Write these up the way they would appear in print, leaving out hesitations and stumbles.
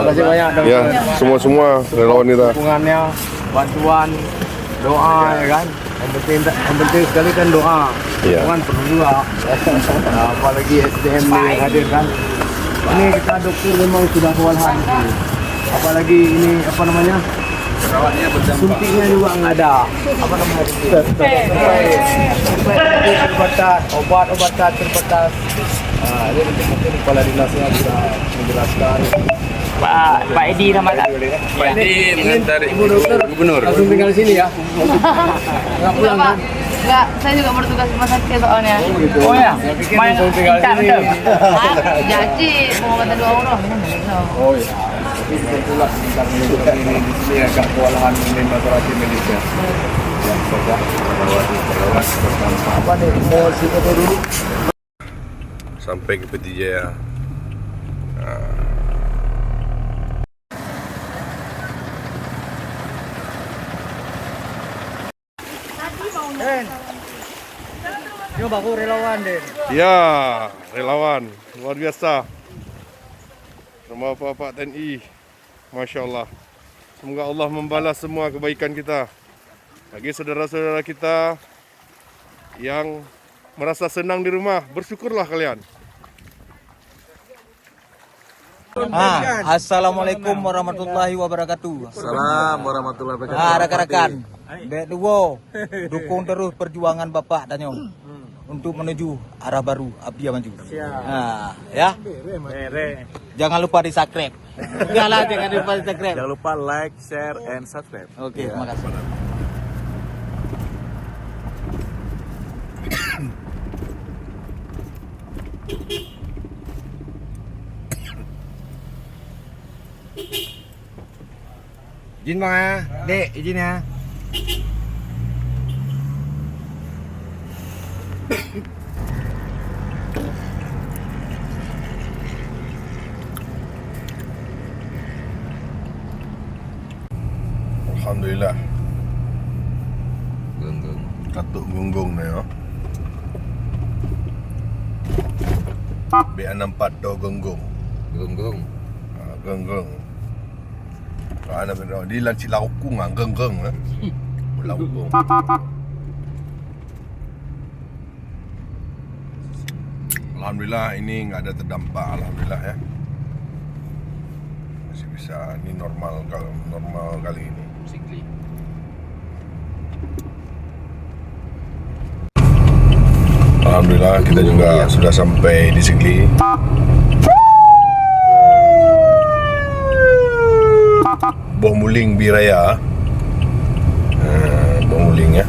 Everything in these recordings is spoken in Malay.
kasih banyak dokter. Ya, semua relawan kita. Dukungannya, bantuan, doa ya kan. Yang penting sekali kan doa. Iya. Dukungan perlu juga. Nah, apalagi SDM ini hadir kan. Ini kita dokter memang sudah kewalahan. Apalagi ini apa namanya? Suntiknya juga nggak ada. Apa namanya? Terbatas, obat-obat terbatas. Ini mungkin kepala dinasnya bisa menjelaskan. Pak Edi nama tak? Pak Edi mengantar Ibu dokter gubernur. langsung tinggal sini ya. Nggak pulang kan? Enggak, saya juga bertugas di rumah sakit soalnya. Oh ya, main langsung tinggal kita sini. betul. Jadi pengobatan 2 orang. Oh iya. Tapi kebetulan sebentar menunjukkan ini di sini agak kewalahan ini masyarakat medisnya. Ya, saja perawat bersama apa nih? Mau si foto dulu. Sampai ke Peti Jaya. Coba aku relawan deh. Ya, relawan luar biasa. Nama Bapak TNI, Masya Allah. Semoga Allah membalas semua kebaikan kita. Bagi saudara-saudara kita yang merasa senang di rumah, bersyukurlah kalian. Assalamualaikum warahmatullahi wabarakatuh. Salam warahmatullahi wabarakatuh. Rekan-rekan, Dek Duwo, dukung terus perjuangan Bapak Danyong untuk menuju arah baru Abdia Maju. Ya. Jangan lupa di subscribe. Jangan lupa di subscribe. Jangan lupa like, share, and subscribe. Oke, terima kasih. Izin bang ya, dek izin ya. Alhamdulillah. Katuk gunggung ni ya. B64 do gunggung. Gunggung. Gunggung. Ana benar di lancik laukung ah gunggung ah. Laukung. Alhamdulillah ini enggak ada terdampak, alhamdulillah ya. Masih bisa, ini normal kali ini. Alhamdulillah kita juga sudah sampai di Sigli. Boh Muling Biraya. Boh Muling ya.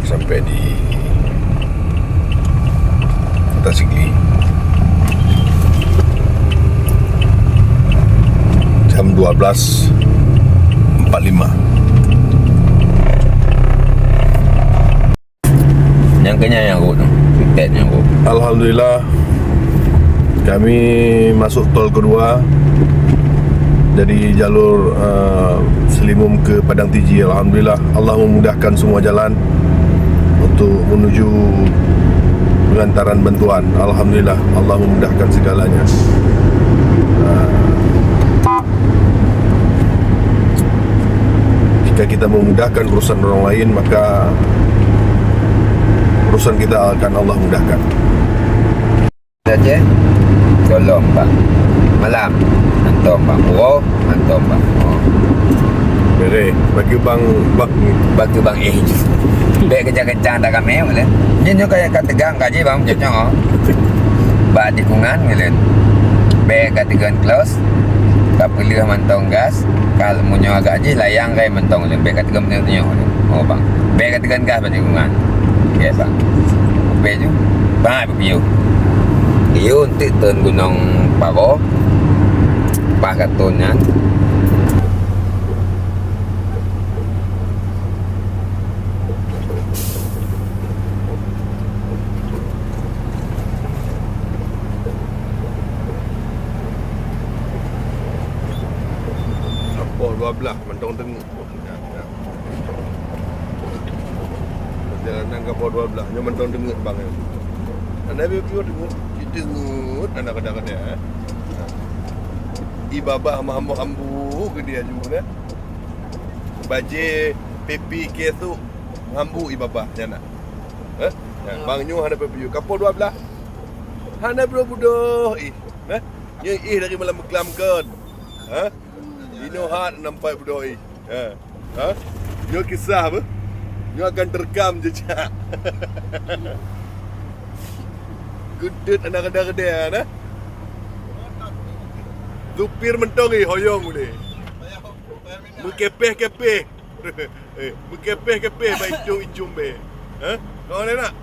Sampai di Kota Sigli. Jam 12.45. Yang kenyang aku tu. Tiketnya aku. Alhamdulillah kami masuk tol kedua dari jalur Selimum ke Padang Tiji. Alhamdulillah Allah memudahkan semua jalan untuk menuju pengantaran bantuan. Alhamdulillah Allah memudahkan segalanya. Jika kita memudahkan urusan orang lain, maka urusan kita akan Allah mudahkan. Saja. Tolong Pak. Malam. Antum Pak. Oh, antum Pak. Oh. Bere, bagi bang Batu bang Baik kencang-kencang tak kami boleh. Ini kayak tegang kaji bang cocok oh. Ba tikungan boleh. Baik tegang close. Tak perlu mantong gas. Kalau munyo agak je layang kayak mentong boleh. Baik tegang menyo. Oh bang. Baik tegang gas ba tikungan. Ya bang. Baik tu. Bang piu. Iyo untuk turun Gunung Paro. Pak katunnya. Sampor 12 mentong tengok. Perjalanan ke Port 12 nya mentong tengok bang. Anda biar tengok. Kita tengok anak kadang-kadang ibabah hambu ke dia juga. Baje pepi ke tu hambu ibabah jana. Bang nyu hana pepi kapo 12. Hana budoh Nya dari malam kelam kan. Ino hat nampak budoh Nyo kisah apa? Nyo akan terekam jejak. Gudut anak-anak dia nah. Tupir mentong hoyong boleh. Mekepeh-kepeh. Mekepeh-kepeh baik icung be. Kau nak?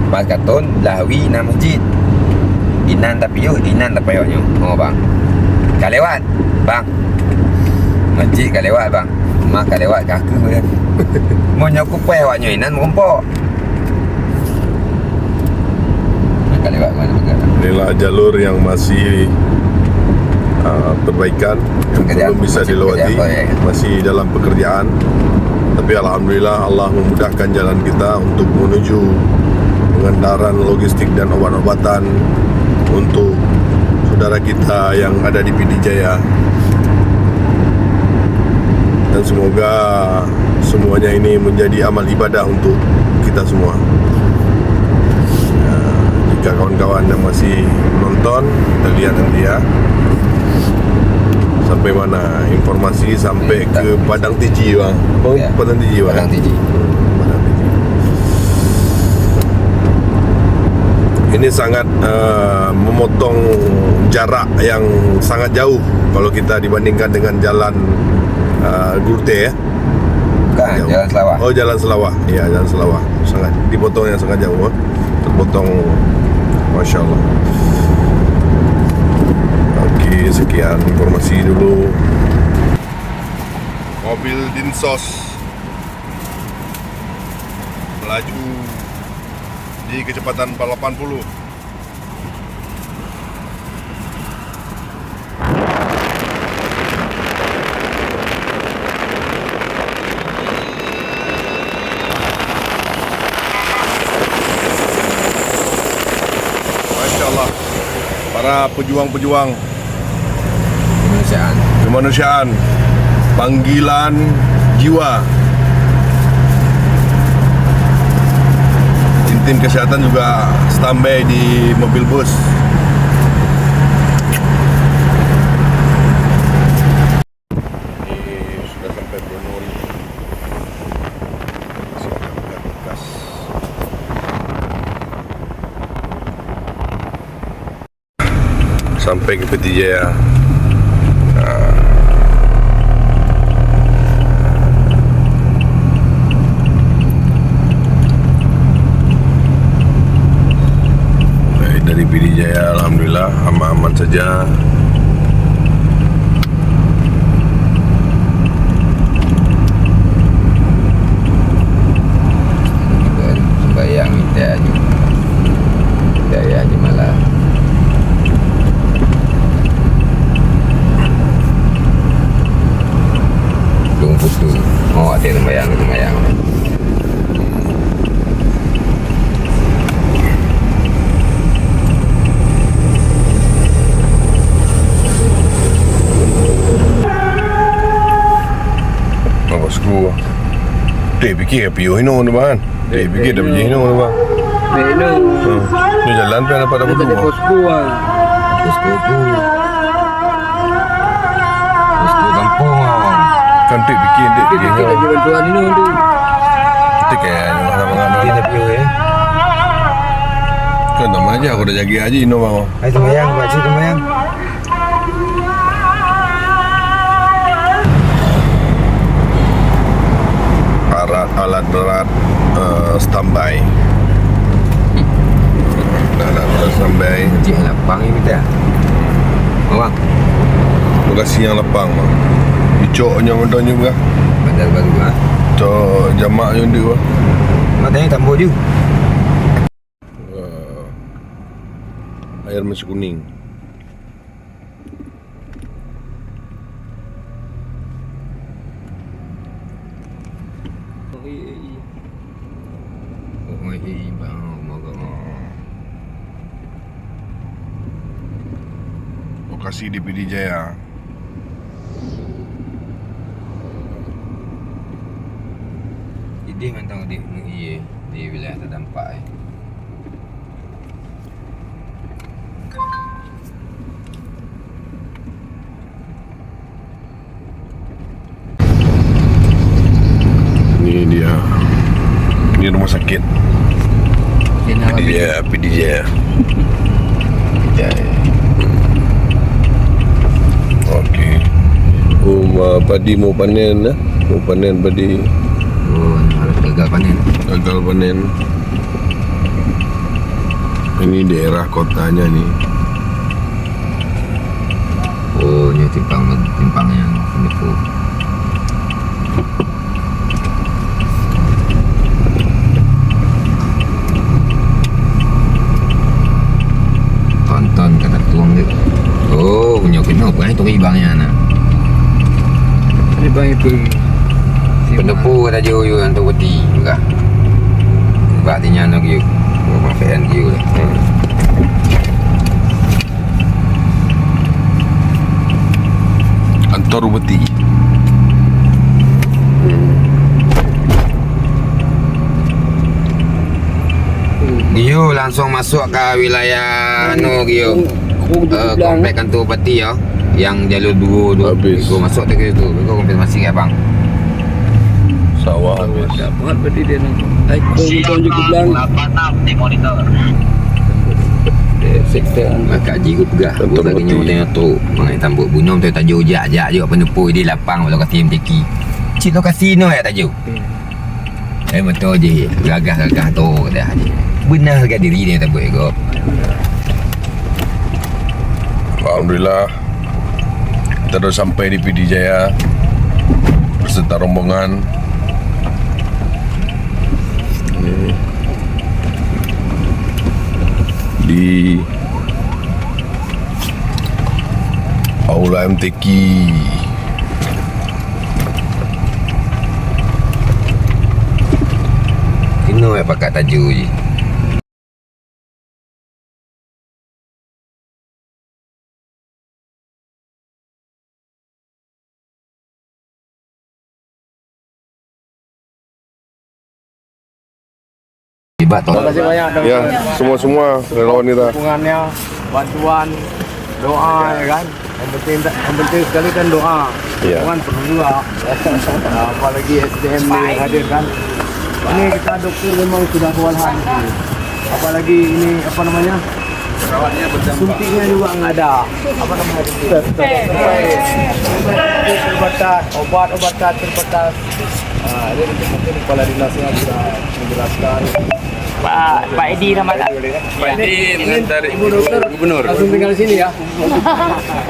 Pas katon lawi na masjid. Inan tapi yo. Oh bang. Kalewat, bang. Masjid kalewat bang. Mak kalewat kaku kan. Mo nyokuk pe awaknya inan merompak. Kalewat mana negara. Inilah jalur yang masih perbaikan yang belum bisa dilewati, masih dalam pekerjaan. Tapi alhamdulillah Allah memudahkan jalan kita untuk menuju pengantaran logistik dan obat-obatan untuk saudara kita yang ada di PD Jaya. Dan semoga semuanya ini menjadi amal ibadah untuk kita semua. Jika kawan-kawan yang masih menonton, kita lihat nanti ya sampai mana informasi sampai ke Padang Tiji bang. Ya. Padang Tiji bang. Padang Tiji. Padang Tiji. Ini sangat memotong jarak yang sangat jauh kalau kita dibandingkan dengan jalan Gurte ya. Bukan, Jalan Selawah. Oh, Jalan Selawah. Ya, Jalan Selawah. Sangat dipotongnya sangat jauh. Terpotong, Masya Allah. Oke, sekian informasi dulu. Mobil Dinsos melaju di kecepatan 80. Masya Allah, para pejuang-pejuang kemanusiaan, panggilan jiwa. Tim kesehatan juga standby di mobil bus. Ini sudah sampai Brunei. Masih ada bekas. Sampai ke PT Jaya. Dari PD Jaya alhamdulillah aman-aman saja. Sembahyang Hidayah aja malah. Tunggu tu. Oh, ada sembahyang. Bosku, dia fikir piu hino ni bang. Dia fikir dah pergi hino ni bang. Beno. Ni jalan tu apa dah Ada berdua. bosku ah. Bosku kampung. Kan dia fikir dia Dia hino. lagi bantuan ini tu. Kita kayak orang-orang Dia nak piu kan nama aja aku dah jaga aja hino bang. Hai sembahyang, buat cik sembahyang. Alat berat standby. Alat berat standby. Cik lapang ni kita. Bang, Lokasi yang lapang bang. Dicoknya mudah juga. bandar baru ah. Cok jamak yang dia. Matanya tambah je. Air masih kuning. Oh, bang, moga lokasi di PD Jaya. Idih mentang di MUI di wilayah terdampak. Ini dia. Ini rumah sakit. PD Jaya. Okey. Padi mau panen lah. Mau panen padi. Oh, harus gagal panen. Gagal panen. Ini daerah kotanya nih. Oh, ini timpang yang penipu. Tonton kata tuang dia. Oh, punya kenapa itu ibangnya nak. Ini bang itu. Penipu kata jauh yang tu beti juga. Berartinya nak you. Oh, maafkan you lah. Antar Beti. Gio langsung masuk ke wilayah Gio. Komplek Kantor Peti ya. Yang jalur dua Habis. Gio masuk tu ke situ. Gio konfirmasi ke bang. Sawah habis. Dapat berarti dia nak. Ikon juga bilang. 86 di monitor. Sektor. Maka jigu pegah. Gua lagi nyawa tengok tu. Mengenai tambuk bunyom tu tajuk jak juga penipu di lapang lokasi MTQ. Cik lokasi no ya tajuk. Betul je. Gagah-gagah tu kata haji. Benar ke diri dia tak boleh kau. Alhamdulillah kita dah sampai di PD Jaya beserta rombongan. Ini di Aula MTQ. Kena ya pakai tajuk je. Hebat tu. Terima kasih banyak Ya, semua relawan kita. dukungannya, bantuan, doa ya kan. Yang penting sekali kan doa. Ya. Dukungan perlu juga. Apalagi SDM ni hadir kan. Ini kita doktor memang sudah kewalahan ini. Apalagi ini apa namanya? Suntiknya juga nggak ada. Apa namanya? Terbatas, obat-obatan terbatas. Ini mungkin kepala dinasnya bisa menjelaskan. Pak Edi nama tak? Pak Edi mengantar Ibu Dokter Gubernur. Langsung tinggal di sini ya.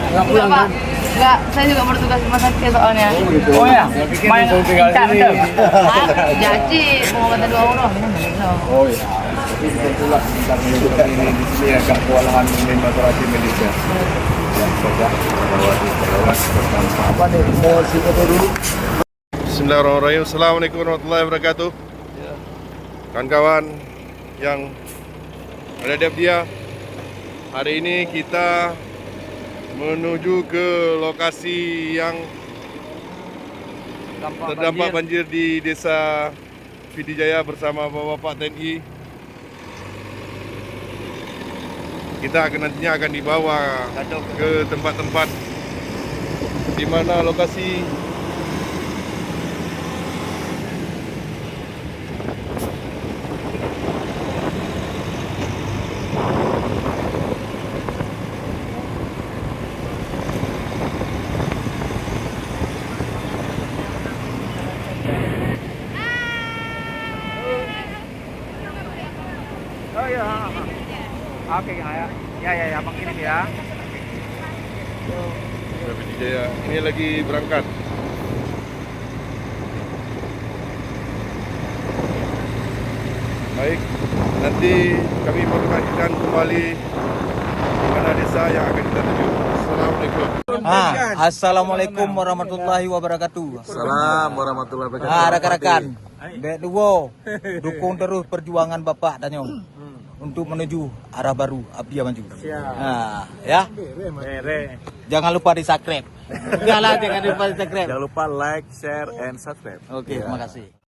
Nggak pulang kan? Enggak, saya juga bertugas di rumah sakit soalnya. Oh ya. Main tinggal di sini. Jadi mau kata 2 orang. Oh ya. Tapi kebetulan kita menunjukkan ini di sini agak kewalahan ini masyarakat Indonesia. Ya, saja. Apa nih? Mau foto dulu? Bismillahirrahmanirrahim. Assalamualaikum warahmatullahi wabarakatuh. Kawan-kawan yang ada di Abdiya, hari ini kita menuju ke lokasi yang terdampak banjir di desa PD Jaya bersama Bapak TNI. Kita nantinya akan dibawa ke tempat-tempat di mana lokasi Oke ya. Ya, Bang kirim ya. PD Jaya. Ini lagi berangkat. Baik, nanti kami informasikan kembali di mana desa yang akan kita tuju. Assalamualaikum. Assalamualaikum warahmatullahi wabarakatuh. Salam warahmatullahi wabarakatuh. Rekan-rekan, Dek Duo, dukung terus perjuangan Bapak Tanyong untuk menuju arah baru Abdia maju. Nah, ya. Jangan lupa di subscribe. Jangan lupa di subscribe. Jangan lupa like, share, and subscribe. Oke, terima kasih.